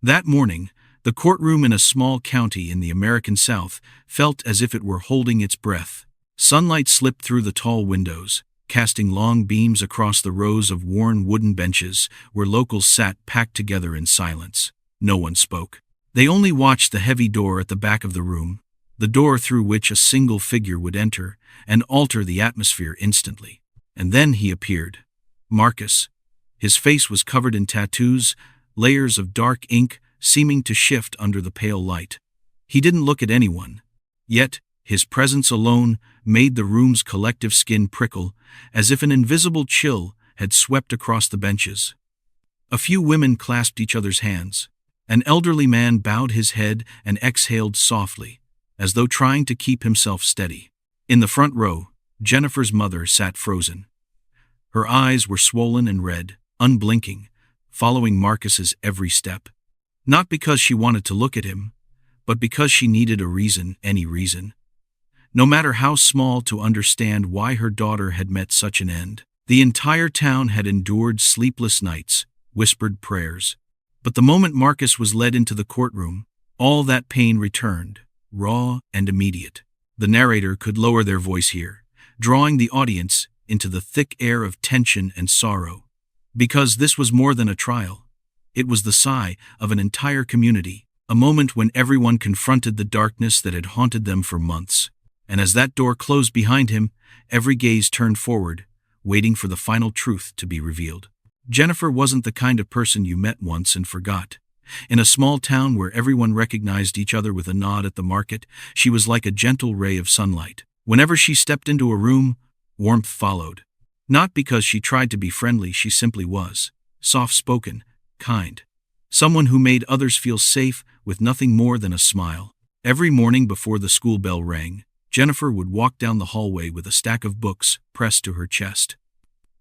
That morning, the courtroom in a small county in the American South felt as if it were holding its breath. Sunlight slipped through the tall windows, casting long beams across the rows of worn wooden benches where locals sat packed together in silence. No one spoke. They only watched the heavy door at the back of the room, the door through which a single figure would enter and alter the atmosphere instantly. And then he appeared. Marcus. His face was covered in tattoos, layers of dark ink seeming to shift under the pale light. He didn't look at anyone. Yet, his presence alone made the room's collective skin prickle, as if an invisible chill had swept across the benches. A few women clasped each other's hands. An elderly man bowed his head and exhaled softly, as though trying to keep himself steady. In the front row, Jennifer's mother sat frozen. Her eyes were swollen and red, unblinking, following Marcus's every step. Not because she wanted to look at him, but because she needed a reason, any reason. No matter how small, to understand why her daughter had met such an end. The entire town had endured sleepless nights, whispered prayers. But the moment Marcus was led into the courtroom, all that pain returned, raw and immediate. The narrator could lower their voice here, drawing the audience into the thick air of tension and sorrow. Because this was more than a trial. It was the sigh of an entire community, a moment when everyone confronted the darkness that had haunted them for months. And as that door closed behind him, every gaze turned forward, waiting for the final truth to be revealed. Jennifer wasn't the kind of person you met once and forgot. In a small town where everyone recognized each other with a nod at the market, she was like a gentle ray of sunlight. Whenever she stepped into a room, warmth followed. Not because she tried to be friendly, she simply was. Soft-spoken, kind. Someone who made others feel safe with nothing more than a smile. Every morning before the school bell rang, Jennifer would walk down the hallway with a stack of books pressed to her chest.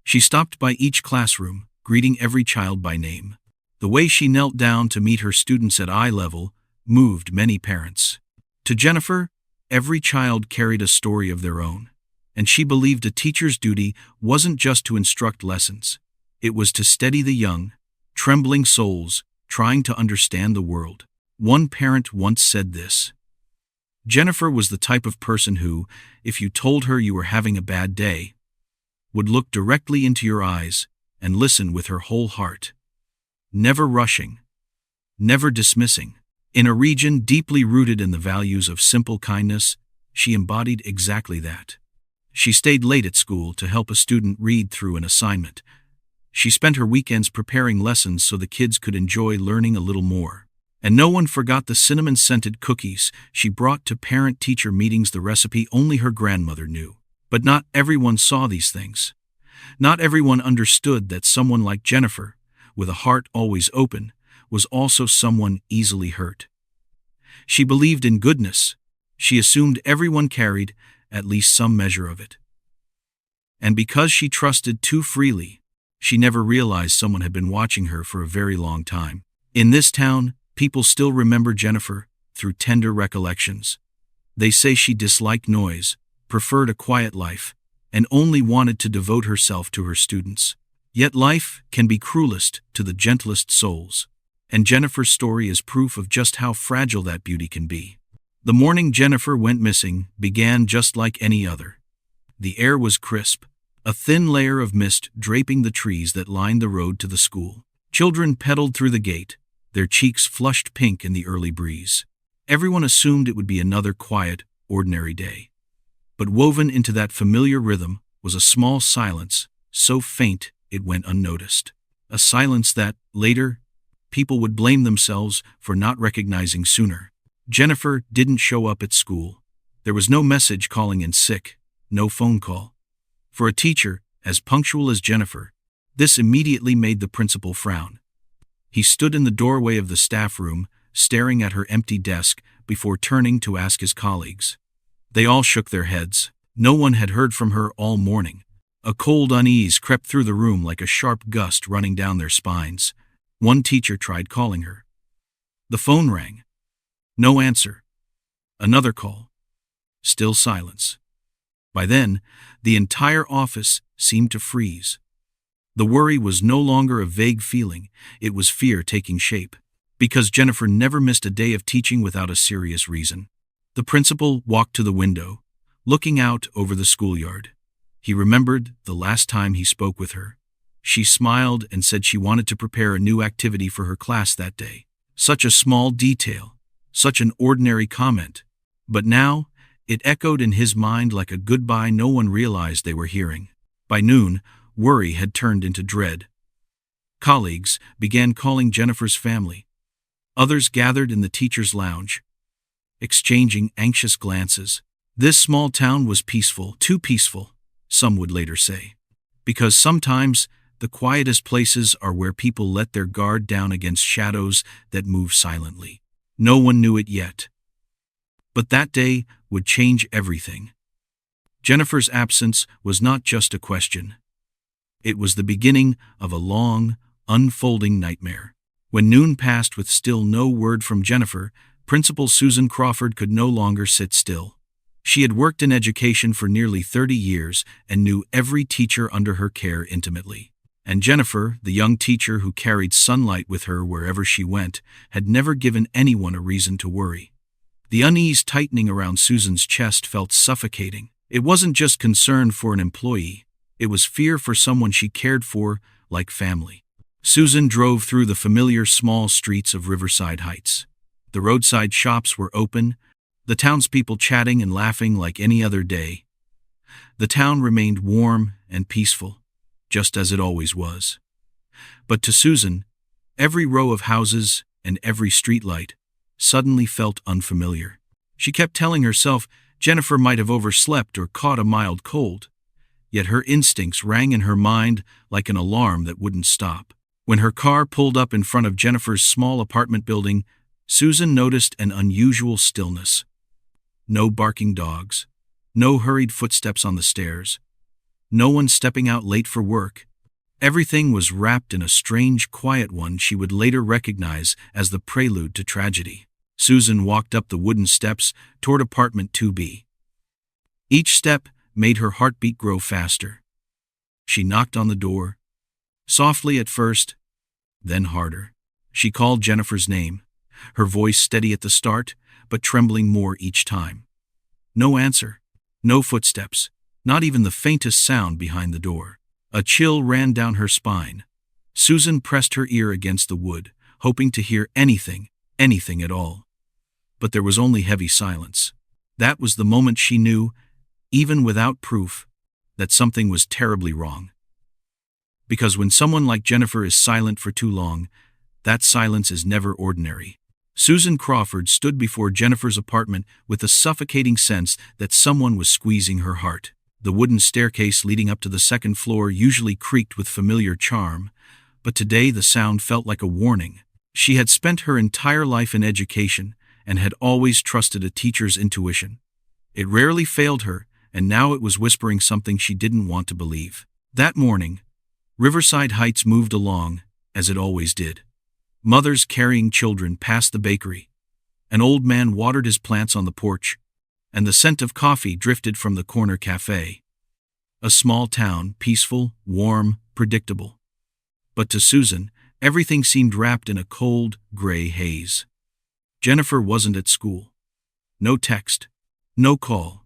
She stopped by each classroom, greeting every child by name. The way she knelt down to meet her students at eye level moved many parents. To Jennifer, every child carried a story of their own, and she believed a teacher's duty wasn't just to instruct lessons. It was to steady the young, trembling souls trying to understand the world. One parent once said this: Jennifer was the type of person who, if you told her you were having a bad day, would look directly into your eyes and listen with her whole heart. Never rushing, never dismissing. In a region deeply rooted in the values of simple kindness, she embodied exactly that. She stayed late at school to help a student read through an assignment. She spent her weekends preparing lessons so the kids could enjoy learning a little more. And no one forgot the cinnamon-scented cookies she brought to parent-teacher meetings, the recipe only her grandmother knew. But not everyone saw these things. Not everyone understood that someone like Jennifer, with a heart always open, was also someone easily hurt. She believed in goodness. She assumed everyone carried at least some measure of it. And because she trusted too freely, she never realized someone had been watching her for a very long time. In this town, people still remember Jennifer through tender recollections. They say she disliked noise, preferred a quiet life, and only wanted to devote herself to her students. Yet life can be cruelest to the gentlest souls, and Jennifer's story is proof of just how fragile that beauty can be. The morning Jennifer went missing began just like any other. The air was crisp, a thin layer of mist draping the trees that lined the road to the school. Children pedaled through the gate, their cheeks flushed pink in the early breeze. Everyone assumed it would be another quiet, ordinary day. But woven into that familiar rhythm was a small silence, so faint it went unnoticed. A silence that, later, people would blame themselves for not recognizing sooner. Jennifer didn't show up at school. There was no message calling in sick, no phone call. For a teacher as punctual as Jennifer, this immediately made the principal frown. He stood in the doorway of the staff room, staring at her empty desk before turning to ask his colleagues. They all shook their heads. No one had heard from her all morning. A cold unease crept through the room like a sharp gust running down their spines. One teacher tried calling her. The phone rang. No answer. Another call. Still silence. By then, the entire office seemed to freeze. The worry was no longer a vague feeling, it was fear taking shape. Because Jennifer never missed a day of teaching without a serious reason. The principal walked to the window, looking out over the schoolyard. He remembered the last time he spoke with her. She smiled and said she wanted to prepare a new activity for her class that day. Such a small detail, such an ordinary comment. But now, it echoed in his mind like a goodbye no one realized they were hearing. By noon, worry had turned into dread. Colleagues began calling Jennifer's family. Others gathered in the teacher's lounge, exchanging anxious glances. This small town was peaceful, too peaceful, some would later say. Because sometimes, the quietest places are where people let their guard down against shadows that move silently. No one knew it yet. But that day would change everything. Jennifer's absence was not just a question. It was the beginning of a long, unfolding nightmare. When noon passed with still no word from Jennifer, Principal Susan Crawford could no longer sit still. She had worked in education for nearly 30 years and knew every teacher under her care intimately. And Jennifer, the young teacher who carried sunlight with her wherever she went, had never given anyone a reason to worry. The unease tightening around Susan's chest felt suffocating. It wasn't just concern for an employee. It was fear for someone she cared for, like family. Susan drove through the familiar small streets of Riverside Heights. The roadside shops were open, the townspeople chatting and laughing like any other day. The town remained warm and peaceful, just as it always was. But to Susan, every row of houses and every streetlight suddenly felt unfamiliar. She kept telling herself Jennifer might have overslept or caught a mild cold, yet her instincts rang in her mind like an alarm that wouldn't stop. When her car pulled up in front of Jennifer's small apartment building, Susan noticed an unusual stillness. No barking dogs, no hurried footsteps on the stairs, no one stepping out late for work. Everything was wrapped in a strange, quiet one she would later recognize as the prelude to tragedy. Susan walked up the wooden steps toward apartment 2B. Each step made her heartbeat grow faster. She knocked on the door, softly at first, then harder. She called Jennifer's name, her voice steady at the start, but trembling more each time. No answer, no footsteps, not even the faintest sound behind the door. A chill ran down her spine. Susan pressed her ear against the wood, hoping to hear anything at all. But there was only heavy silence. That was the moment she knew, even without proof, that something was terribly wrong. Because when someone like Jennifer is silent for too long, that silence is never ordinary. Susan Crawford stood before Jennifer's apartment with a suffocating sense that someone was squeezing her heart. The wooden staircase leading up to the second floor usually creaked with familiar charm, but today the sound felt like a warning. She had spent her entire life in education and had always trusted a teacher's intuition. It rarely failed her, and now it was whispering something she didn't want to believe. That morning, Riverside Heights moved along, as it always did. Mothers carrying children passed the bakery. An old man watered his plants on the porch, and the scent of coffee drifted from the corner cafe. A small town, peaceful, warm, predictable. But to Susan, everything seemed wrapped in a cold, gray haze. Jennifer wasn't at school. No text, no call,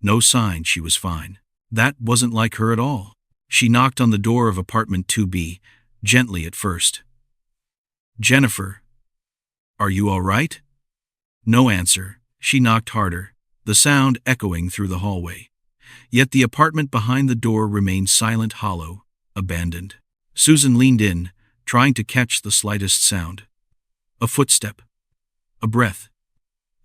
no sign she was fine. That wasn't like her at all. She knocked on the door of apartment 2B, gently at first. "Jennifer, are you all right?" No answer. She knocked harder, the sound echoing through the hallway. Yet the apartment behind the door remained silent, hollow, abandoned. Susan leaned in, trying to catch the slightest sound. A footstep. A breath.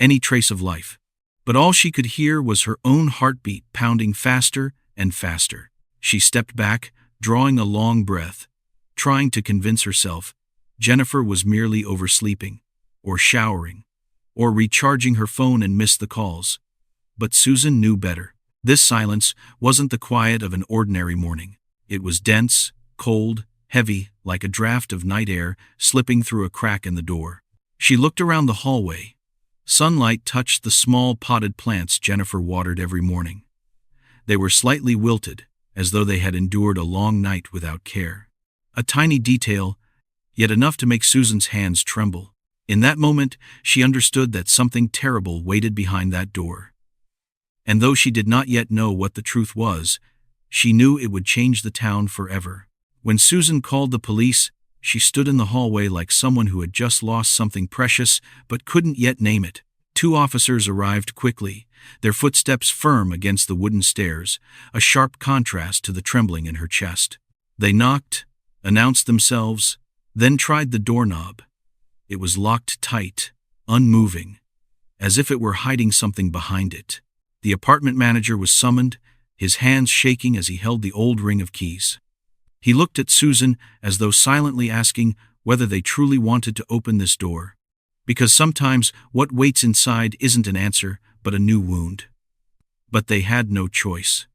Any trace of life. But all she could hear was her own heartbeat pounding faster and faster. She stepped back, drawing a long breath, trying to convince herself Jennifer was merely oversleeping, or showering, or recharging her phone and missed the calls. But Susan knew better. This silence wasn't the quiet of an ordinary morning. It was dense, cold, heavy, like a draft of night air slipping through a crack in the door. She looked around the hallway. Sunlight touched the small potted plants Jennifer watered every morning. They were slightly wilted, as though they had endured a long night without care. A tiny detail, yet enough to make Susan's hands tremble. In that moment, she understood that something terrible waited behind that door. And though she did not yet know what the truth was, she knew it would change the town forever. When Susan called the police, she stood in the hallway like someone who had just lost something precious but couldn't yet name it. 2 officers arrived quickly, their footsteps firm against the wooden stairs, a sharp contrast to the trembling in her chest. They knocked, announced themselves, then tried the doorknob. It was locked tight, unmoving, as if it were hiding something behind it. The apartment manager was summoned, his hands shaking as he held the old ring of keys. He looked at Susan as though silently asking whether they truly wanted to open this door. Because sometimes what waits inside isn't an answer, but a new wound. But they had no choice.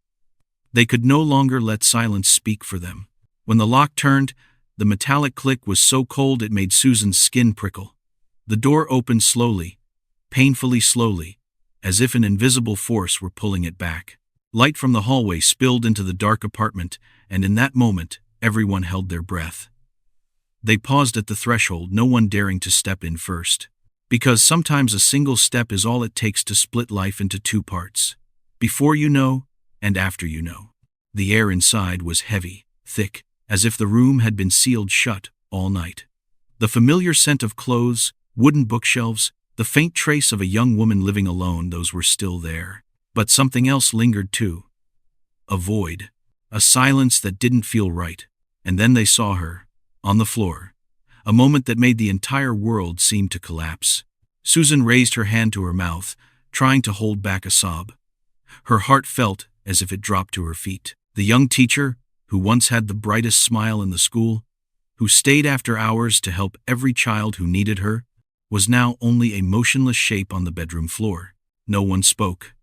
They could no longer let silence speak for them. When the lock turned, the metallic click was so cold it made Susan's skin prickle. The door opened slowly, painfully slowly, as if an invisible force were pulling it back. Light from the hallway spilled into the dark apartment, and in that moment, everyone held their breath. They paused at the threshold, no one daring to step in first. Because sometimes a single step is all it takes to split life into 2 parts. Before you know, and after you know. The air inside was heavy, thick, as if the room had been sealed shut all night. The familiar scent of clothes, wooden bookshelves, the faint trace of a young woman living alone, those were still there. But something else lingered too. A void. A silence that didn't feel right. And then they saw her, on the floor. A moment that made the entire world seem to collapse. Susan raised her hand to her mouth, trying to hold back a sob. Her heart felt as if it dropped to her feet. The young teacher, who once had the brightest smile in the school, who stayed after hours to help every child who needed her, was now only a motionless shape on the bedroom floor. No one spoke.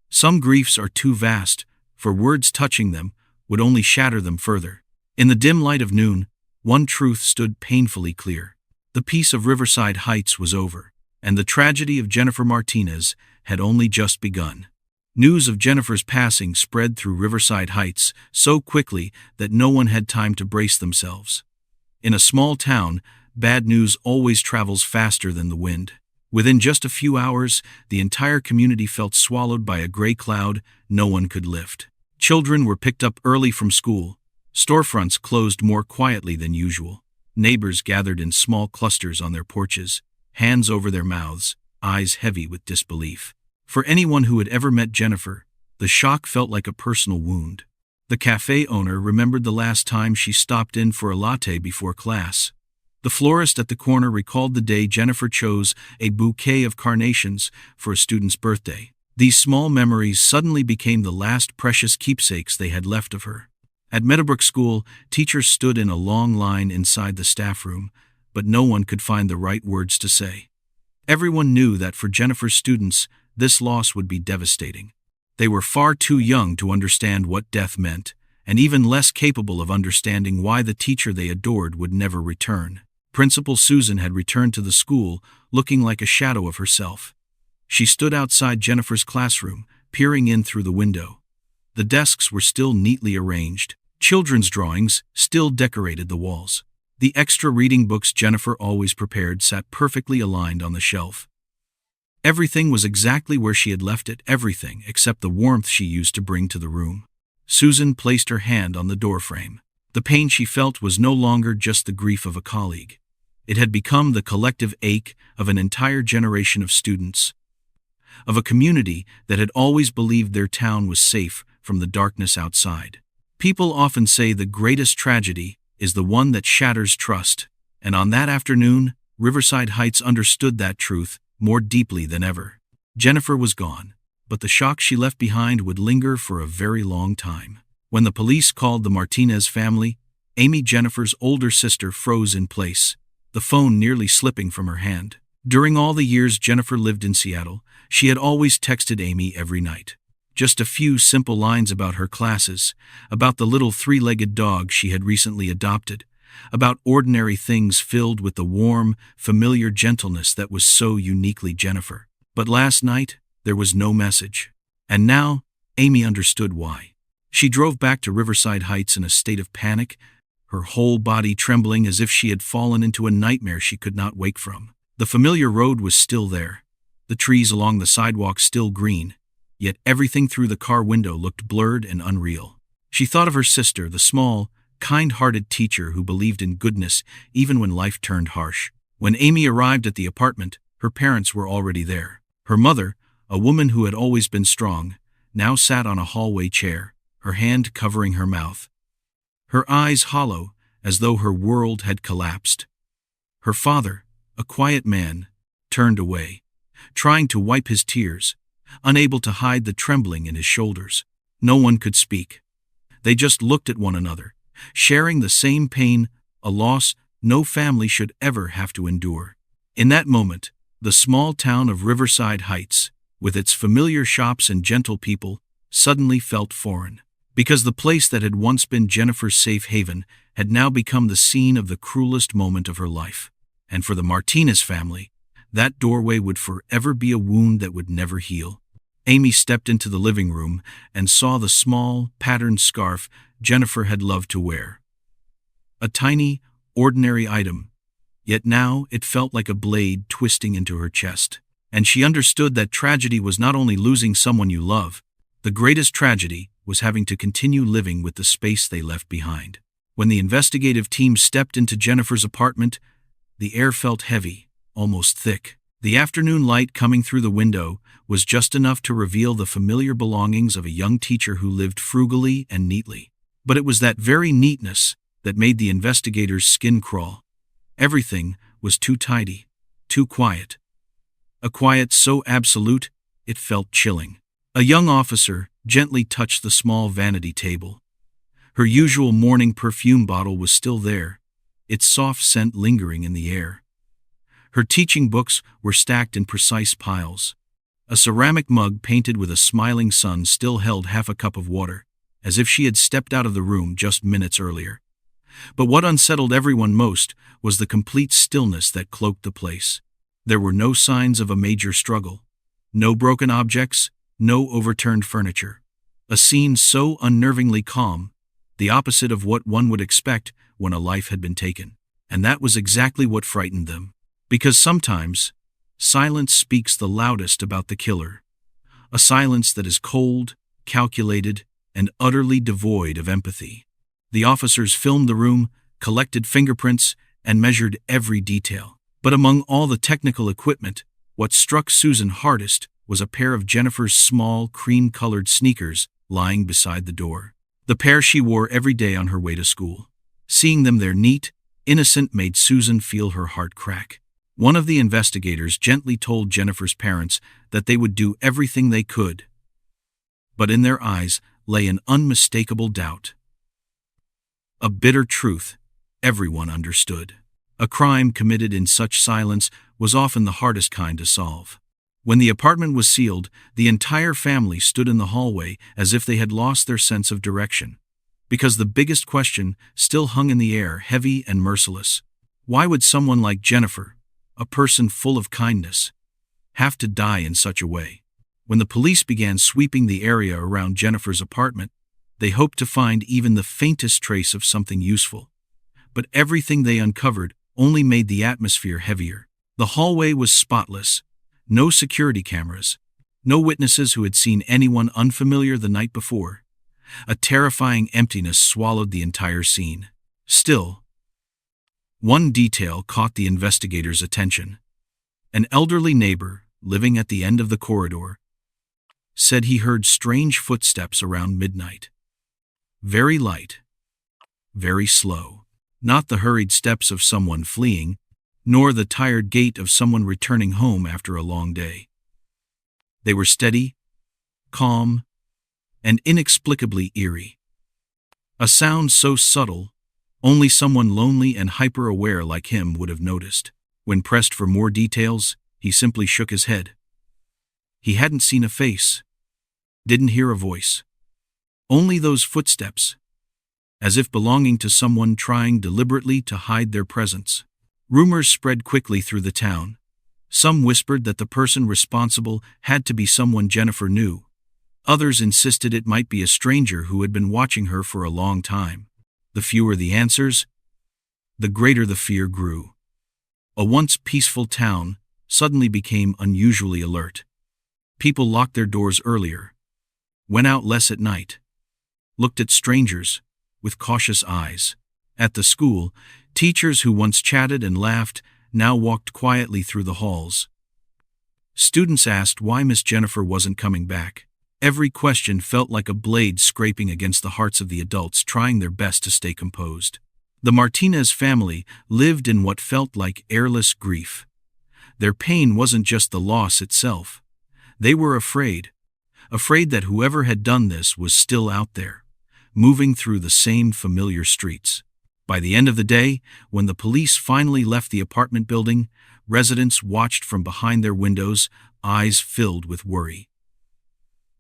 Some griefs are too vast, for words touching them would only shatter them further. In the dim light of noon, one truth stood painfully clear. The peace of Riverside Heights was over, and the tragedy of Jennifer Martinez had only just begun. News of Jennifer's passing spread through Riverside Heights so quickly that no one had time to brace themselves. In a small town, bad news always travels faster than the wind. Within just a few hours, the entire community felt swallowed by a gray cloud no one could lift. Children were picked up early from school. Storefronts closed more quietly than usual. Neighbors gathered in small clusters on their porches, hands over their mouths, eyes heavy with disbelief. For anyone who had ever met Jennifer, the shock felt like a personal wound. The cafe owner remembered the last time she stopped in for a latte before class. The florist at the corner recalled the day Jennifer chose a bouquet of carnations for a student's birthday. These small memories suddenly became the last precious keepsakes they had left of her. At Meadowbrook School, teachers stood in a long line inside the staff room, but no one could find the right words to say. Everyone knew that for Jennifer's students, this loss would be devastating. They were far too young to understand what death meant, and even less capable of understanding why the teacher they adored would never return. Principal Susan had returned to the school, looking like a shadow of herself. She stood outside Jennifer's classroom, peering in through the window. The desks were still neatly arranged. Children's drawings still decorated the walls. The extra reading books Jennifer always prepared sat perfectly aligned on the shelf. Everything was exactly where she had left it, everything except the warmth she used to bring to the room. Susan placed her hand on the doorframe. The pain she felt was no longer just the grief of a colleague. It had become the collective ache of an entire generation of students, of a community that had always believed their town was safe from the darkness outside. People often say the greatest tragedy is the one that shatters trust, and on that afternoon, Riverside Heights understood that truth more deeply than ever. Jennifer was gone, but the shock she left behind would linger for a very long time. When the police called the Martinez family, Amy, Jennifer's older sister, froze in place, the phone nearly slipping from her hand. During all the years Jennifer lived in Seattle, she had always texted Amy every night. Just a few simple lines about her classes, about the little 3-legged dog she had recently adopted, about ordinary things filled with the warm, familiar gentleness that was so uniquely Jennifer. But last night, there was no message. And now, Amy understood why. She drove back to Riverside Heights in a state of panic, her whole body trembling as if she had fallen into a nightmare she could not wake from. The familiar road was still there, the trees along the sidewalk still green, yet everything through the car window looked blurred and unreal. She thought of her sister, the small, kind-hearted teacher who believed in goodness even when life turned harsh. When Amy arrived at the apartment, her parents were already there. Her mother, a woman who had always been strong, now sat on a hallway chair, her hand covering her mouth, her eyes hollow, as though her world had collapsed. Her father, a quiet man, turned away, trying to wipe his tears, unable to hide the trembling in his shoulders. No one could speak. They just looked at one another, sharing the same pain, a loss no family should ever have to endure. In that moment, the small town of Riverside Heights, with its familiar shops and gentle people, suddenly felt foreign. Because the place that had once been Jennifer's safe haven had now become the scene of the cruelest moment of her life. And for the Martinez family, that doorway would forever be a wound that would never heal. Amy stepped into the living room and saw the small, patterned scarf Jennifer had loved to wear. A tiny, ordinary item, yet now it felt like a blade twisting into her chest. And she understood that tragedy was not only losing someone you love, the greatest tragedy was having to continue living with the space they left behind. When the investigative team stepped into Jennifer's apartment, the air felt heavy, almost thick. The afternoon light coming through the window was just enough to reveal the familiar belongings of a young teacher who lived frugally and neatly. But it was that very neatness that made the investigators' skin crawl. Everything was too tidy, too quiet. A quiet so absolute, it felt chilling. A young officer gently touched the small vanity table. Her usual morning perfume bottle was still there, its soft scent lingering in the air. Her teaching books were stacked in precise piles. A ceramic mug painted with a smiling sun still held half a cup of water, as if she had stepped out of the room just minutes earlier. But what unsettled everyone most was the complete stillness that cloaked the place. There were no signs of a major struggle, no broken objects, no overturned furniture. A scene so unnervingly calm, the opposite of what one would expect when a life had been taken. And that was exactly what frightened them. Because sometimes, silence speaks the loudest about the killer. A silence that is cold, calculated, and utterly devoid of empathy. The officers filmed the room, collected fingerprints, and measured every detail. But among all the technical equipment, what struck Susan hardest was a pair of Jennifer's small, cream-colored sneakers lying beside the door. The pair she wore every day on her way to school. Seeing them there neat, innocent made Susan feel her heart crack. One of the investigators gently told Jennifer's parents that they would do everything they could. But in their eyes lay an unmistakable doubt. A bitter truth everyone understood. A crime committed in such silence was often the hardest kind to solve. When the apartment was sealed, the entire family stood in the hallway as if they had lost their sense of direction. Because the biggest question still hung in the air, heavy and merciless. Why would someone like Jennifer, a person full of kindness, have to die in such a way? When the police began sweeping the area around Jennifer's apartment, they hoped to find even the faintest trace of something useful. But everything they uncovered only made the atmosphere heavier. The hallway was spotless. No security cameras. No witnesses who had seen anyone unfamiliar the night before. A terrifying emptiness swallowed the entire scene. Still, one detail caught the investigators' attention. An elderly neighbor, living at the end of the corridor, said he heard strange footsteps around midnight. Very light. Very slow. Not the hurried steps of someone fleeing, nor the tired gait of someone returning home after a long day. They were steady, calm, and inexplicably eerie. A sound so subtle, only someone lonely and hyper-aware like him would have noticed. When pressed for more details, he simply shook his head. He hadn't seen a face, didn't hear a voice. Only those footsteps, as if belonging to someone trying deliberately to hide their presence. Rumors spread quickly through the town. Some whispered that the person responsible had to be someone Jennifer knew. Others insisted it might be a stranger who had been watching her for a long time. The fewer the answers, the greater the fear grew. A once peaceful town suddenly became unusually alert. People locked their doors earlier, went out less at night, looked at strangers with cautious eyes. At the school, teachers who once chatted and laughed now walked quietly through the halls. Students asked why Miss Jennifer wasn't coming back. Every question felt like a blade scraping against the hearts of the adults trying their best to stay composed. The Martinez family lived in what felt like airless grief. Their pain wasn't just the loss itself. They were afraid that whoever had done this was still out there, moving through the same familiar streets. By the end of the day, when the police finally left the apartment building, residents watched from behind their windows, eyes filled with worry.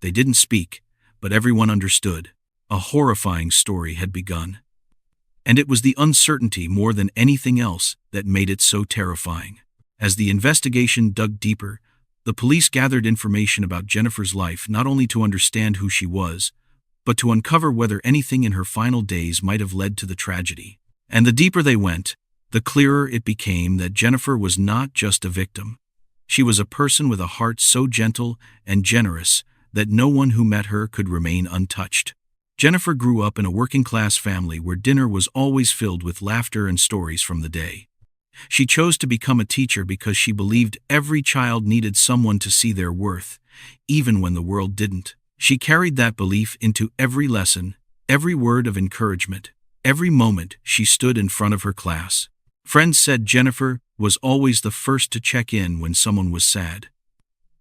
They didn't speak, but everyone understood. A horrifying story had begun. And it was the uncertainty more than anything else that made it so terrifying. As the investigation dug deeper, the police gathered information about Jennifer's life not only to understand who she was, but to uncover whether anything in her final days might have led to the tragedy. And the deeper they went, the clearer it became that Jennifer was not just a victim. She was a person with a heart so gentle and generous that no one who met her could remain untouched. Jennifer grew up in a working-class family where dinner was always filled with laughter and stories from the day. She chose to become a teacher because she believed every child needed someone to see their worth, even when the world didn't. She carried that belief into every lesson, every word of encouragement, every moment she stood in front of her class. Friends said Jennifer was always the first to check in when someone was sad,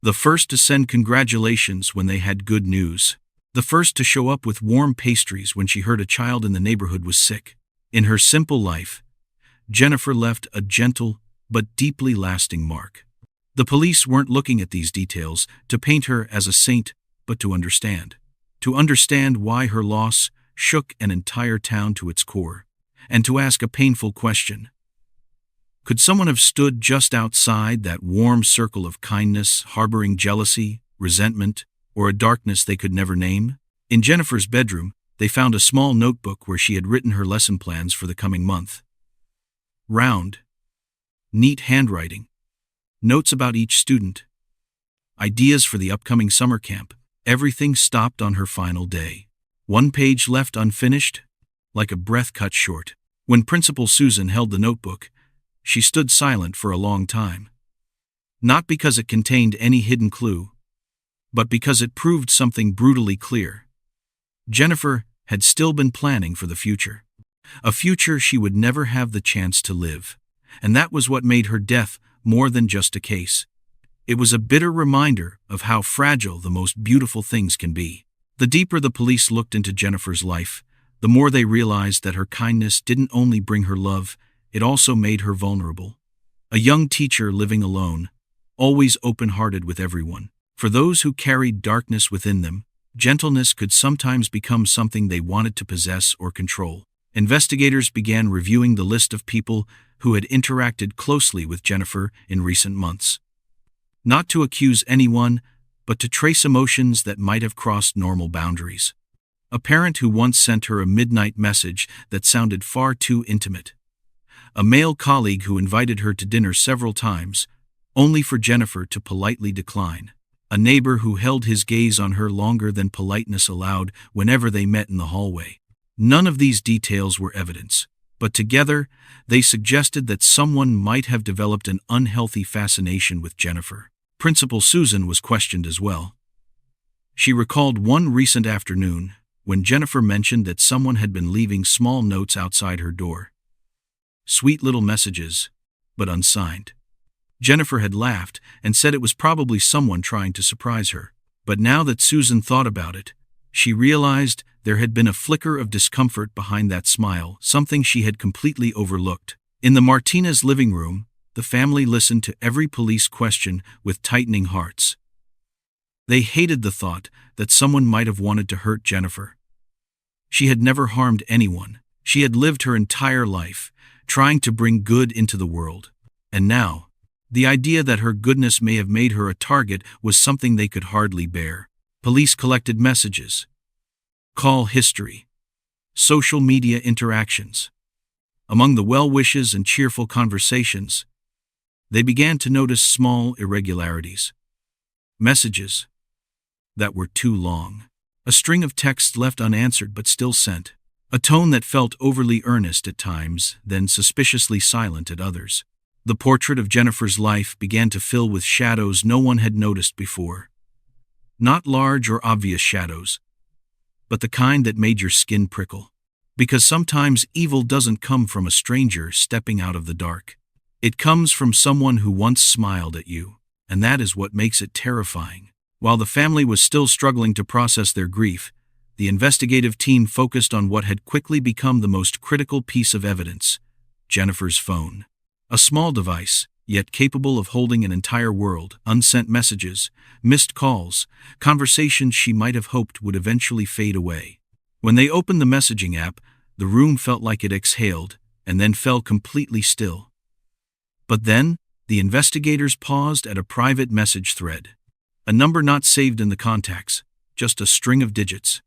the first to send congratulations when they had good news, the first to show up with warm pastries when she heard a child in the neighborhood was sick. In her simple life, Jennifer left a gentle but deeply lasting mark. The police weren't looking at these details to paint her as a saint, but to understand why her loss shook an entire town to its core, and to ask a painful question. Could someone have stood just outside that warm circle of kindness, harboring jealousy, resentment, or a darkness they could never name? In Jennifer's bedroom, they found a small notebook where she had written her lesson plans for the coming month. Round, neat handwriting, notes about each student, ideas for the upcoming summer camp. Everything stopped on her final day. One page left unfinished, like a breath cut short. When Principal Susan held the notebook, she stood silent for a long time. Not because it contained any hidden clue, but because it proved something brutally clear. Jennifer had still been planning for the future. A future she would never have the chance to live. And that was what made her death more than just a case. It was a bitter reminder of how fragile the most beautiful things can be. The deeper the police looked into Jennifer's life, the more they realized that her kindness didn't only bring her love, it also made her vulnerable. A young teacher living alone, always open-hearted with everyone. For those who carried darkness within them, gentleness could sometimes become something they wanted to possess or control. Investigators began reviewing the list of people who had interacted closely with Jennifer in recent months. Not to accuse anyone, but to trace emotions that might have crossed normal boundaries. A parent who once sent her a midnight message that sounded far too intimate. A male colleague who invited her to dinner several times, only for Jennifer to politely decline. A neighbor who held his gaze on her longer than politeness allowed whenever they met in the hallway. None of these details were evidence, but together they suggested that someone might have developed an unhealthy fascination with Jennifer. Principal Susan was questioned as well. She recalled one recent afternoon when Jennifer mentioned that someone had been leaving small notes outside her door. Sweet little messages, but unsigned. Jennifer had laughed and said it was probably someone trying to surprise her. But now that Susan thought about it, she realized there had been a flicker of discomfort behind that smile, something she had completely overlooked. In the Martinez living room, the family listened to every police question with tightening hearts. They hated the thought that someone might have wanted to hurt Jennifer. She had never harmed anyone. She had lived her entire life, trying to bring good into the world. And now, the idea that her goodness may have made her a target was something they could hardly bear. Police collected messages, call history, Social media interactions. Among the well-wishes and cheerful conversations, they began to notice small irregularities. Messages that were too long. A string of texts left unanswered but still sent. A tone that felt overly earnest at times, then suspiciously silent at others. The portrait of Jennifer's life began to fill with shadows no one had noticed before. Not large or obvious shadows, but the kind that made your skin prickle. Because sometimes evil doesn't come from a stranger stepping out of the dark. It comes from someone who once smiled at you, and that is what makes it terrifying. While the family was still struggling to process their grief, the investigative team focused on what had quickly become the most critical piece of evidence: Jennifer's phone. A small device, yet capable of holding an entire world, unsent messages, missed calls, conversations she might have hoped would eventually fade away. When they opened the messaging app, the room felt like it exhaled, and then fell completely still. But then, the investigators paused at a private message thread. A number not saved in the contacts, just a string of digits.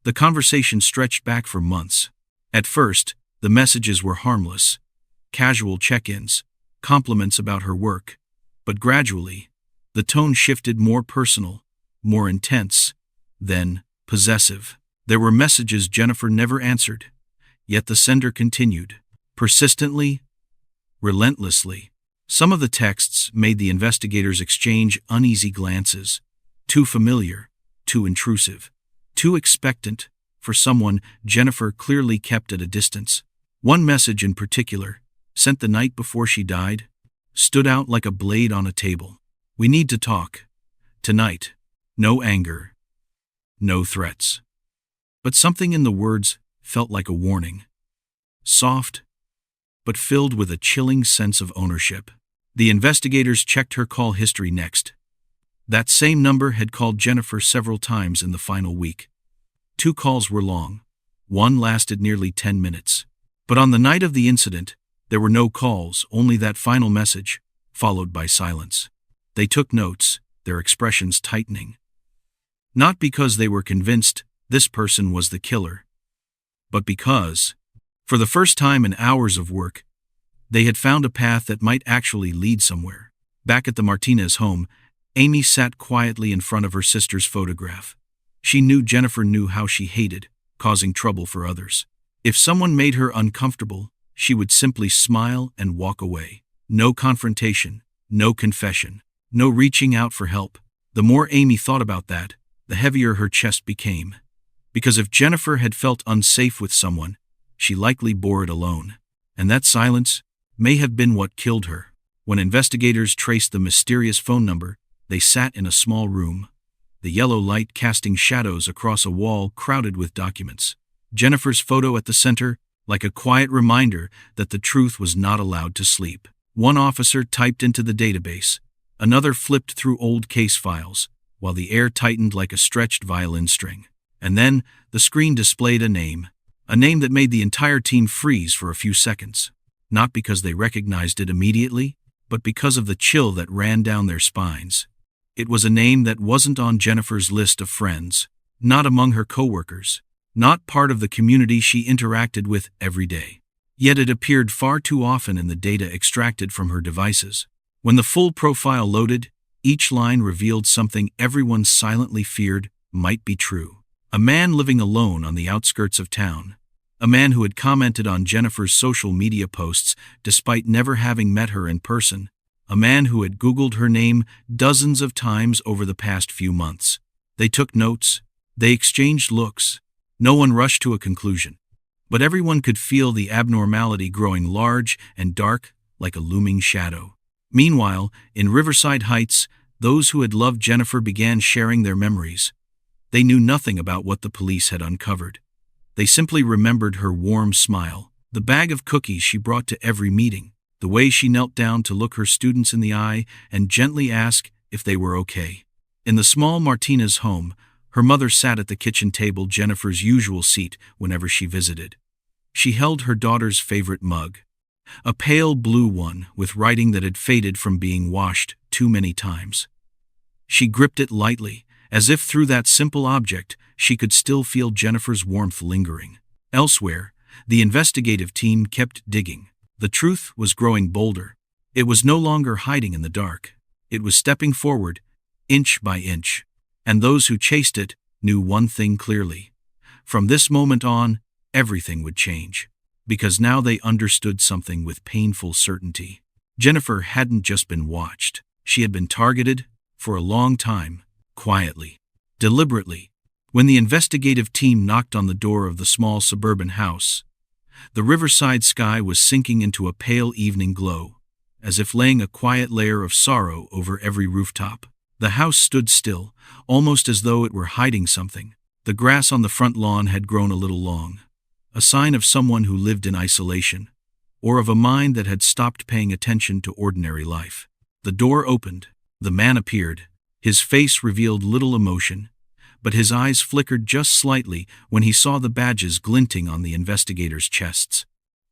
The conversation stretched back for months. At first, the messages were harmless. Casual check-ins, compliments about her work. But gradually, the tone shifted more personal, more intense, then possessive. There were messages Jennifer never answered, yet the sender continued, persistently, relentlessly. Some of the texts made the investigators exchange uneasy glances, too familiar, too intrusive, too expectant for someone Jennifer clearly kept at a distance. One message in particular, sent the night before she died, stood out like a blade on a table. "We need to talk. Tonight. No anger. No threats." But something in the words felt like a warning. Soft, but filled with a chilling sense of ownership. The investigators checked her call history next. That same number had called Jennifer several times in the final week. 2 calls were long. One lasted nearly 10 minutes. But on the night of the incident, there were no calls, only that final message, followed by silence. They took notes, their expressions tightening. Not because they were convinced this person was the killer, but because, for the first time in hours of work, they had found a path that might actually lead somewhere. Back at the Martinez home, Amy sat quietly in front of her sister's photograph. She knew Jennifer knew how she hated causing trouble for others. If someone made her uncomfortable, she would simply smile and walk away. No confrontation, no confession, no reaching out for help. The more Amy thought about that, the heavier her chest became. Because if Jennifer had felt unsafe with someone, she likely bore it alone. And that silence may have been what killed her. When investigators traced the mysterious phone number, they sat in a small room, the yellow light casting shadows across a wall crowded with documents. Jennifer's photo at the center, like a quiet reminder that the truth was not allowed to sleep. One officer typed into the database, another flipped through old case files, while the air tightened like a stretched violin string. And then, the screen displayed a name that made the entire team freeze for a few seconds. Not because they recognized it immediately, but because of the chill that ran down their spines. It was a name that wasn't on Jennifer's list of friends, not among her coworkers, not part of the community she interacted with every day. Yet it appeared far too often in the data extracted from her devices. When the full profile loaded, each line revealed something everyone silently feared might be true. A man living alone on the outskirts of town. A man who had commented on Jennifer's social media posts despite never having met her in person. A man who had Googled her name dozens of times over the past few months. They took notes. They exchanged looks. No one rushed to a conclusion. But everyone could feel the abnormality growing large and dark like a looming shadow. Meanwhile, in Riverside Heights, those who had loved Jennifer began sharing their memories. They knew nothing about what the police had uncovered. They simply remembered her warm smile, the bag of cookies she brought to every meeting, the way she knelt down to look her students in the eye and gently ask if they were okay. In the small Martinez home, her mother sat at the kitchen table, Jennifer's usual seat whenever she visited. She held her daughter's favorite mug, a pale blue one with writing that had faded from being washed too many times. She gripped it lightly, as if through that simple object she could still feel Jennifer's warmth lingering. Elsewhere, the investigative team kept digging. The truth was growing bolder. It was no longer hiding in the dark. It was stepping forward, inch by inch. And those who chased it knew one thing clearly. From this moment on, everything would change. Because now they understood something with painful certainty. Jennifer hadn't just been watched. She had been targeted, for a long time, quietly, deliberately. When the investigative team knocked on the door of the small suburban house, the riverside sky was sinking into a pale evening glow, as if laying a quiet layer of sorrow over every rooftop. The house stood still, almost as though it were hiding something. The grass on the front lawn had grown a little long, a sign of someone who lived in isolation, or of a mind that had stopped paying attention to ordinary life. The door opened. The man appeared. His face revealed little emotion, but his eyes flickered just slightly when he saw the badges glinting on the investigators' chests.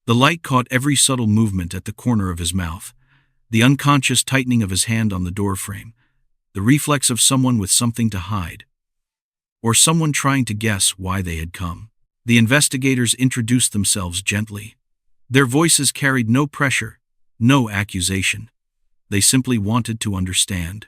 The light caught every subtle movement at the corner of his mouth, the unconscious tightening of his hand on the doorframe, the reflex of someone with something to hide, or someone trying to guess why they had come. The investigators introduced themselves gently. Their voices carried no pressure, no accusation. They simply wanted to understand.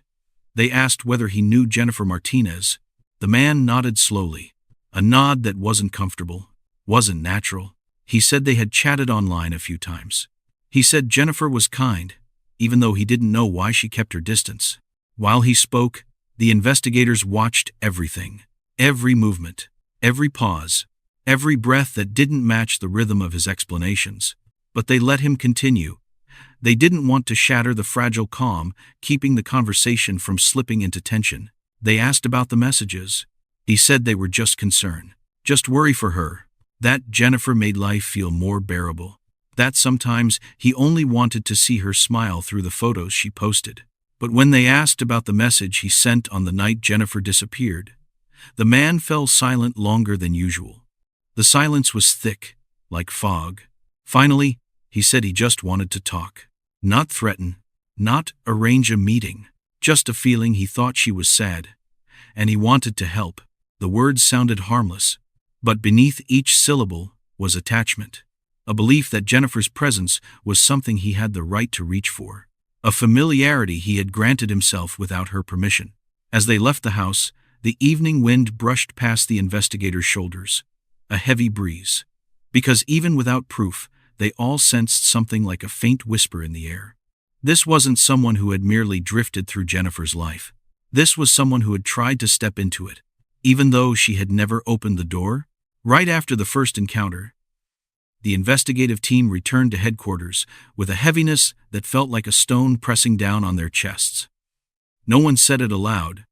They asked whether he knew Jennifer Martinez. The man nodded slowly, a nod that wasn't comfortable, wasn't natural. He said they had chatted online a few times. He said Jennifer was kind, even though he didn't know why she kept her distance. While he spoke, the investigators watched everything, every movement, every pause, every breath that didn't match the rhythm of his explanations. But they let him continue. They didn't want to shatter the fragile calm, keeping the conversation from slipping into tension. They asked about the messages. He said they were just concern, just worry for her. That Jennifer made life feel more bearable. That sometimes he only wanted to see her smile through the photos she posted. But when they asked about the message he sent on the night Jennifer disappeared, the man fell silent longer than usual. The silence was thick, like fog. Finally, he said he just wanted to talk. Not threaten, not arrange a meeting, just a feeling he thought she was sad, and he wanted to help. The words sounded harmless, but beneath each syllable was attachment, a belief that Jennifer's presence was something he had the right to reach for, a familiarity he had granted himself without her permission. As they left the house, the evening wind brushed past the investigators' shoulders, a heavy breeze, because even without proof, they all sensed something like a faint whisper in the air. This wasn't someone who had merely drifted through Jennifer's life. This was someone who had tried to step into it, even though she had never opened the door. Right after the first encounter, the investigative team returned to headquarters with a heaviness that felt like a stone pressing down on their chests. No one said it aloud,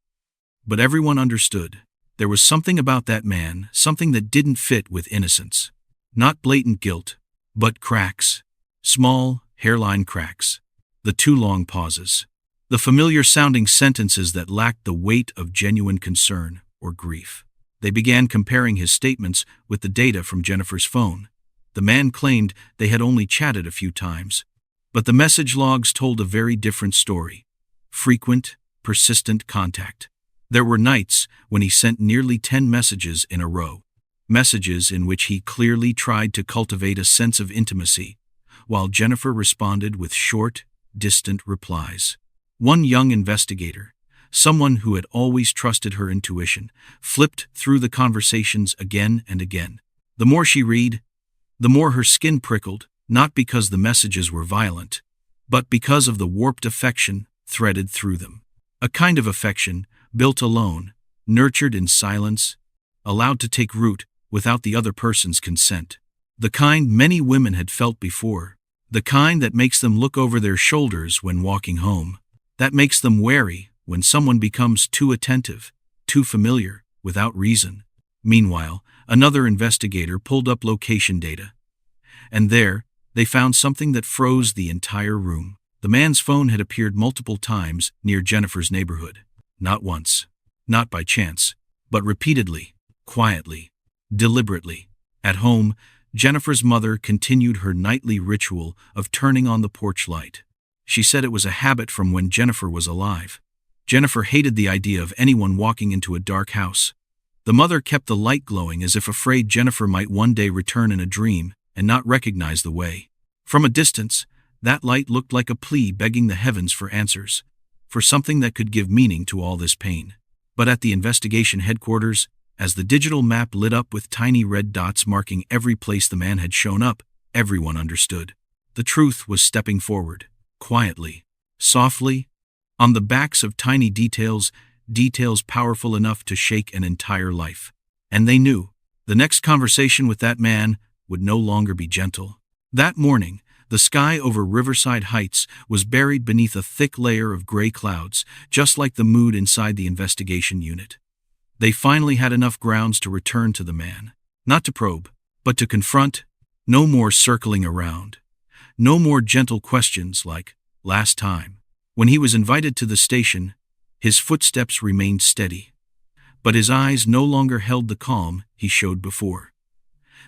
but everyone understood. There was something about that man, something that didn't fit with innocence. Not blatant guilt, but cracks. Small, hairline cracks. The too long pauses. The familiar-sounding sentences that lacked the weight of genuine concern or grief. They began comparing his statements with the data from Jennifer's phone. The man claimed they had only chatted a few times, but the message logs told a very different story. Frequent, persistent contact. There were nights when he sent nearly 10 messages in a row. Messages in which he clearly tried to cultivate a sense of intimacy, while Jennifer responded with short, distant replies. One young investigator, someone who had always trusted her intuition, flipped through the conversations again and again. The more she read, the more her skin prickled, not because the messages were violent, but because of the warped affection threaded through them. A kind of affection built alone, nurtured in silence, allowed to take root without the other person's consent. The kind many women had felt before. The kind that makes them look over their shoulders when walking home. That makes them wary when someone becomes too attentive, too familiar, without reason. Meanwhile, another investigator pulled up location data. And there, they found something that froze the entire room. The man's phone had appeared multiple times near Jennifer's neighborhood. Not once, not by chance, but repeatedly, quietly, deliberately. At home, Jennifer's mother continued her nightly ritual of turning on the porch light. She said it was a habit from when Jennifer was alive. Jennifer hated the idea of anyone walking into a dark house. The mother kept the light glowing as if afraid Jennifer might one day return in a dream and not recognize the way. From a distance, that light looked like a plea begging the heavens for answers, for something that could give meaning to all this pain. But at the investigation headquarters, as the digital map lit up with tiny red dots marking every place the man had shown up, everyone understood. The truth was stepping forward, quietly, softly, on the backs of tiny details, details powerful enough to shake an entire life. And they knew, the next conversation with that man would no longer be gentle. That morning, the sky over Riverside Heights was buried beneath a thick layer of gray clouds, just like the mood inside the investigation unit. They finally had enough grounds to return to the man. Not to probe, but to confront. No more circling around. No more gentle questions like, last time. When he was invited to the station, his footsteps remained steady. But his eyes no longer held the calm he showed before.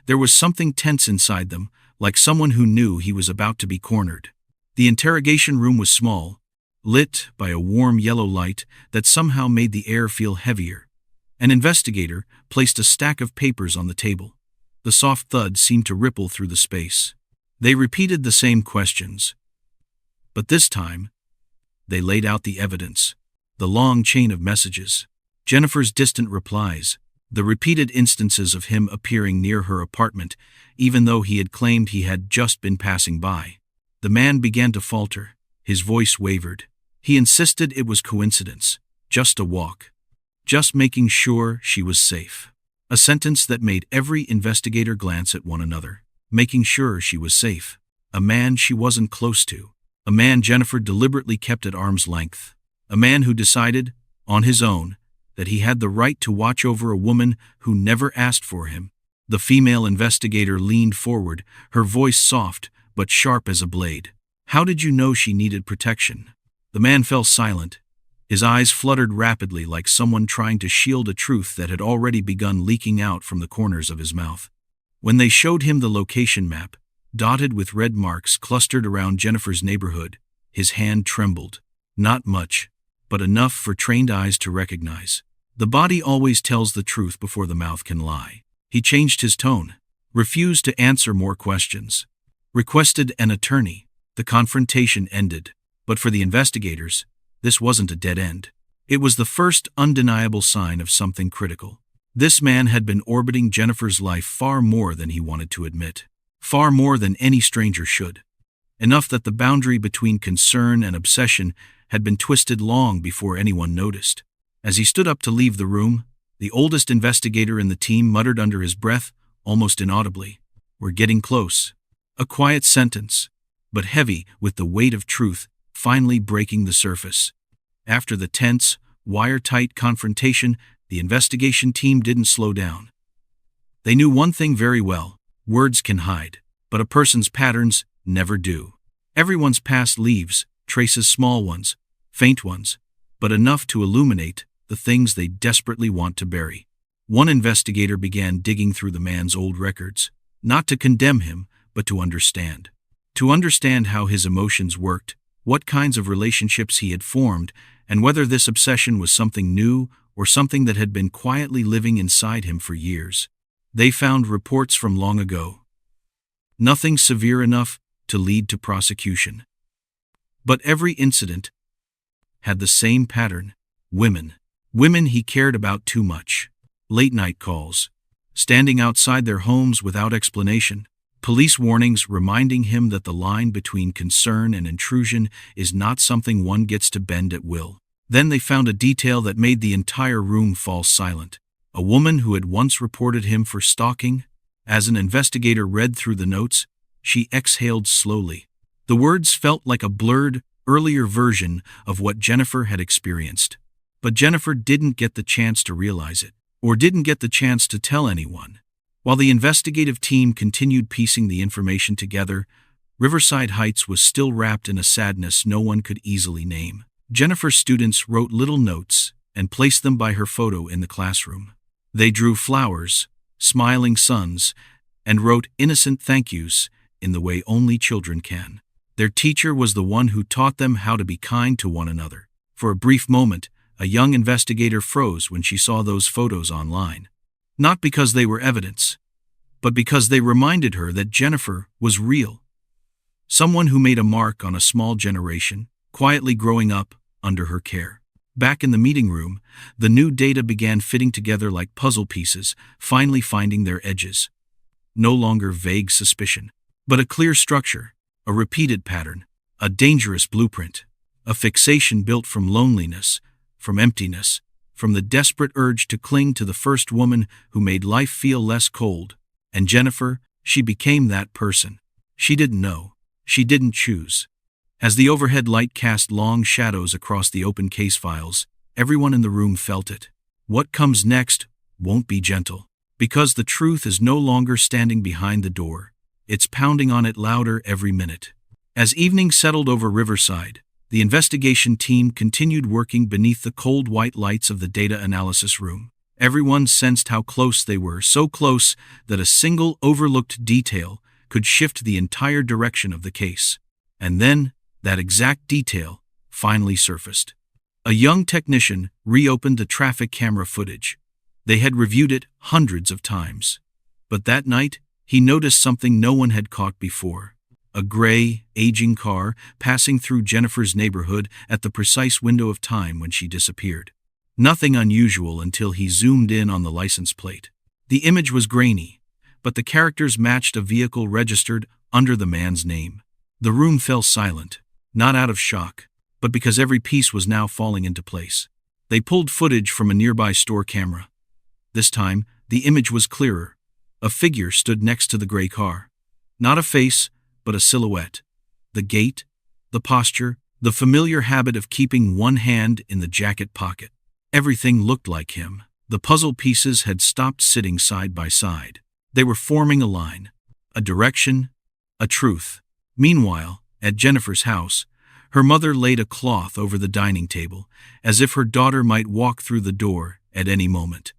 There was something tense inside them, like someone who knew he was about to be cornered. The interrogation room was small, lit by a warm yellow light that somehow made the air feel heavier. An investigator placed a stack of papers on the table. The soft thud seemed to ripple through the space. They repeated the same questions. But this time, they laid out the evidence. The long chain of messages. Jennifer's distant replies. The repeated instances of him appearing near her apartment, even though he had claimed he had just been passing by. The man began to falter. His voice wavered. He insisted it was coincidence. Just a walk. Just making sure she was safe. A sentence that made every investigator glance at one another. Making sure she was safe. A man she wasn't close to. A man Jennifer deliberately kept at arm's length. A man who decided, on his own, that he had the right to watch over a woman who never asked for him. The female investigator leaned forward, her voice soft but sharp as a blade. How did you know she needed protection? The man fell silent. His eyes fluttered rapidly like someone trying to shield a truth that had already begun leaking out from the corners of his mouth. When they showed him the location map, dotted with red marks clustered around Jennifer's neighborhood, his hand trembled. Not much, but enough for trained eyes to recognize. The body always tells the truth before the mouth can lie. He changed his tone, refused to answer more questions, requested an attorney. The confrontation ended, but for the investigators, this wasn't a dead end. It was the first undeniable sign of something critical. This man had been orbiting Jennifer's life far more than he wanted to admit, far more than any stranger should. Enough that the boundary between concern and obsession had been twisted long before anyone noticed. As he stood up to leave the room, the oldest investigator in the team muttered under his breath, almost inaudibly, "We're getting close." A quiet sentence, but heavy with the weight of truth finally breaking the surface. After the tense, wire-tight confrontation, the investigation team didn't slow down. They knew one thing very well: words can hide, but a person's patterns never do. Everyone's past leaves traces, small ones, faint ones, but enough to illuminate the things they desperately want to bury. One investigator began digging through the man's old records, not to condemn him, but to understand. To understand how his emotions worked, what kinds of relationships he had formed, and whether this obsession was something new or something that had been quietly living inside him for years. They found reports from long ago. Nothing severe enough to lead to prosecution. But every incident had the same pattern: women. Women he cared about too much. Late-night calls. Standing outside their homes without explanation. Police warnings reminding him that the line between concern and intrusion is not something one gets to bend at will. Then they found a detail that made the entire room fall silent. A woman who had once reported him for stalking. As an investigator read through the notes, she exhaled slowly. The words felt like a blurred, earlier version of what Jennifer had experienced. But Jennifer didn't get the chance to realize it, or didn't get the chance to tell anyone. While the investigative team continued piecing the information together, Riverside Heights was still wrapped in a sadness no one could easily name. Jennifer's students wrote little notes and placed them by her photo in the classroom. They drew flowers, smiling suns, and wrote innocent thank yous in the way only children can. Their teacher was the one who taught them how to be kind to one another. For a brief moment, A young investigator froze when she saw those photos online. Not because they were evidence, but because they reminded her that Jennifer was real. Someone who made a mark on a small generation, quietly growing up under her care. Back in the meeting room, the new data began fitting together like puzzle pieces, finally finding their edges. No longer vague suspicion, but a clear structure, a repeated pattern, a dangerous blueprint, a fixation built from loneliness, from emptiness, from the desperate urge to cling to the first woman who made life feel less cold. And Jennifer, she became that person. She didn't know. She didn't choose. As the overhead light cast long shadows across the open case files, everyone in the room felt it. What comes next won't be gentle, because the truth is no longer standing behind the door. It's pounding on it louder every minute. As evening settled over Riverside, the investigation team continued working beneath the cold white lights of the data analysis room. Everyone sensed how close they were, so close that a single overlooked detail could shift the entire direction of the case. And then, that exact detail finally surfaced. A young technician reopened the traffic camera footage. They had reviewed it hundreds of times. But that night, he noticed something no one had caught before. A gray, aging car passing through Jennifer's neighborhood at the precise window of time when she disappeared. Nothing unusual until he zoomed in on the license plate. The image was grainy, but the characters matched a vehicle registered under the man's name. The room fell silent, not out of shock, but because every piece was now falling into place. They pulled footage from a nearby store camera. This time, the image was clearer. A figure stood next to the gray car. Not a face, but a silhouette. The gait, the posture, the familiar habit of keeping one hand in the jacket pocket. Everything looked like him. The puzzle pieces had stopped sitting side by side. They were forming a line, a direction, a truth. Meanwhile, at Jennifer's house, her mother laid a cloth over the dining table, as if her daughter might walk through the door at any moment.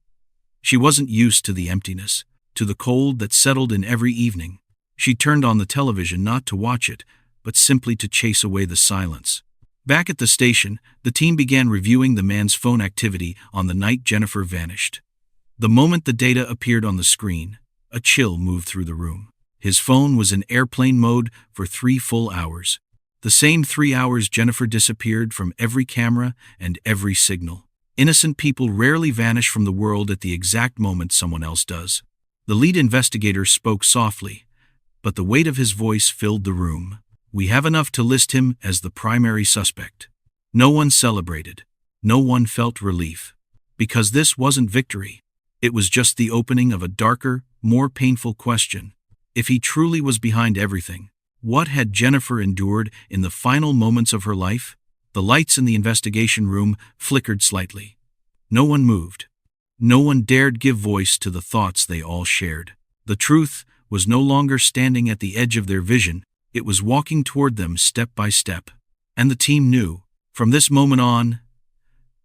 She wasn't used to the emptiness, to the cold that settled in every evening. She turned on the television not to watch it, but simply to chase away the silence. Back at the station, the team began reviewing the man's phone activity on the night Jennifer vanished. The moment the data appeared on the screen, a chill moved through the room. His phone was in airplane mode for 3 full hours. The same 3 hours Jennifer disappeared from every camera and every signal. Innocent people rarely vanish from the world at the exact moment someone else does. The lead investigator spoke softly, but the weight of his voice filled the room. We have enough to list him as the primary suspect. No one celebrated. No one felt relief. Because this wasn't victory. It was just the opening of a darker, more painful question. If he truly was behind everything, what had Jennifer endured in the final moments of her life? The lights in the investigation room flickered slightly. No one moved. No one dared give voice to the thoughts they all shared. The truth was no longer standing at the edge of their vision. It was walking toward them step by step. And the team knew, from this moment on,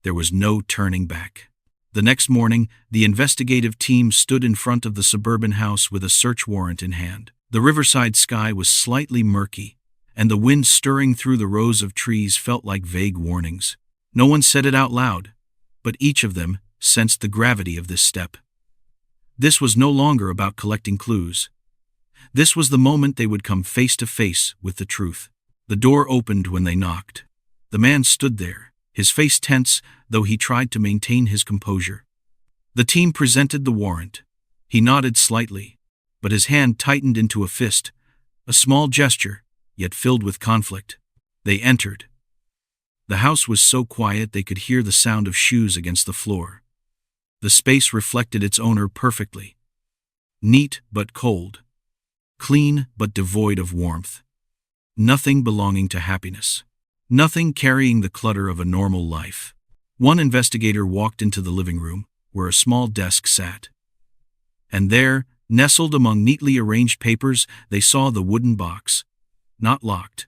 there was no turning back. The next morning, the investigative team stood in front of the suburban house with a search warrant in hand. The riverside sky was slightly murky, and the wind stirring through the rows of trees felt like vague warnings. No one said it out loud, but each of them sensed the gravity of this step. This was no longer about collecting clues. This was the moment they would come face to face with the truth. The door opened when they knocked. The man stood there, his face tense, though he tried to maintain his composure. The team presented the warrant. He nodded slightly, but his hand tightened into a fist, a small gesture, yet filled with conflict. They entered. The house was so quiet they could hear the sound of shoes against the floor. The space reflected its owner perfectly. Neat but cold. Clean but devoid of warmth. Nothing belonging to happiness. Nothing carrying the clutter of a normal life. One investigator walked into the living room, where a small desk sat. And there, nestled among neatly arranged papers, they saw the wooden box. Not locked,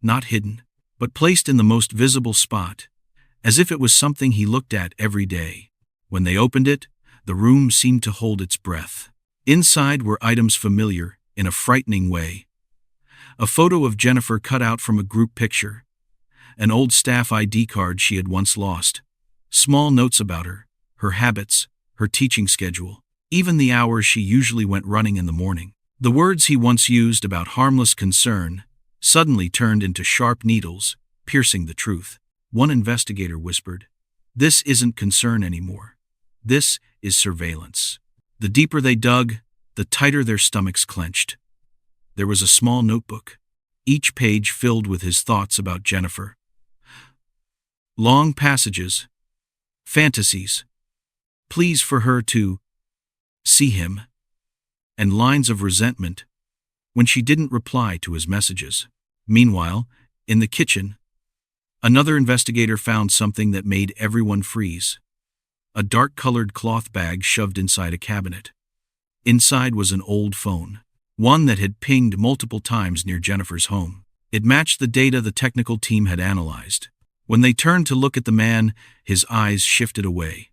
not hidden, but placed in the most visible spot, as if it was something he looked at every day. When they opened it, the room seemed to hold its breath. Inside were items familiar, in a frightening way. A photo of Jennifer cut out from a group picture. An old staff ID card she had once lost. Small notes about her habits, her teaching schedule, even the hours she usually went running in the morning. The words he once used about harmless concern suddenly turned into sharp needles, piercing the truth. One investigator whispered, "This isn't concern anymore. This is surveillance." The deeper they dug, the tighter their stomachs clenched. There was a small notebook, each page filled with his thoughts about Jennifer. Long passages, fantasies, pleas for her to see him, and lines of resentment when she didn't reply to his messages. Meanwhile, in the kitchen, another investigator found something that made everyone freeze. A dark-colored cloth bag shoved inside a cabinet. Inside was an old phone, one that had pinged multiple times near Jennifer's home. It matched the data the technical team had analyzed. When they turned to look at the man, his eyes shifted away.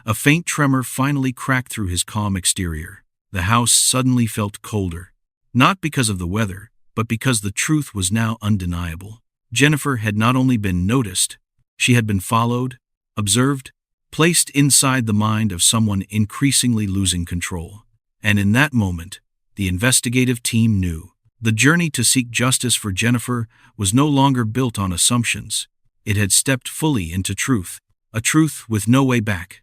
A faint tremor finally cracked through his calm exterior. The house suddenly felt colder, not because of the weather, but because the truth was now undeniable. Jennifer had not only been noticed, she had been followed, observed, placed inside the mind of someone increasingly losing control. And in that moment, the investigative team knew. The journey to seek justice for Jennifer was no longer built on assumptions. It had stepped fully into truth, a truth with no way back.